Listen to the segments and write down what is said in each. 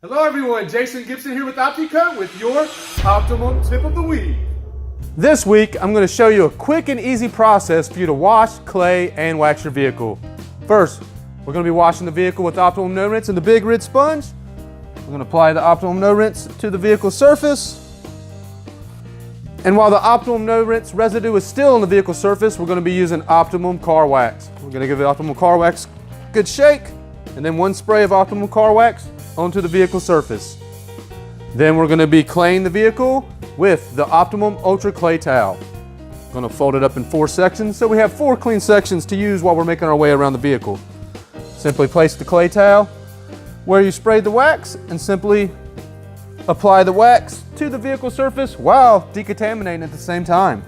Hello everyone, Jason Gibson here with Opti-Coat with your Optimum Tip of the Week. This week, I'm going to show you a quick and easy process for you to wash, clay, and wax your vehicle. First, we're going to be washing the vehicle with Optimum No Rinse and the Big Rid Sponge. I'm going to apply the Optimum No Rinse to the vehicle surface. And while the Optimum No Rinse residue is still on the vehicle surface, we're going to be using Optimum Car Wax. We're going to give the Optimum Car Wax a good shake, and then one spray of Optimum Car Wax onto the vehicle surface. Then we're going to be claying the vehicle with the Optimum Ultra Clay Towel. I'm going to fold it up in 4 sections so we have 4 clean sections to use while we're making our way around the vehicle. Simply place the clay towel where you sprayed the wax and simply apply the wax to the vehicle surface while decontaminating at the same time.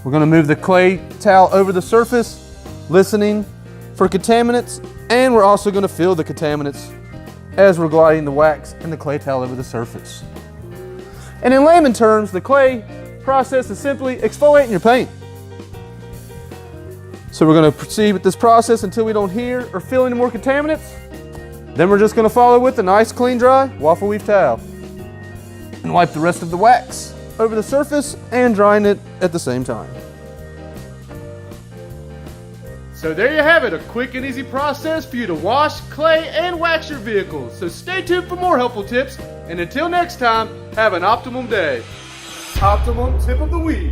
We're going to move the clay towel over the surface, listening for contaminants, and we're also going to feel the contaminants as we're gliding the wax and the clay towel over the surface. And in layman terms, the clay process is simply exfoliating your paint. So we're going to proceed with this process until we don't hear or feel any more contaminants. Then we're just going to follow with a nice clean dry waffle weave towel and wipe the rest of the wax over the surface and drying it at the same time. So there you have it, a quick and easy process for you to wash, clay, and wax your vehicles. So stay tuned for more helpful tips, and until next time, have an optimum day. Optimum Tip of the Week.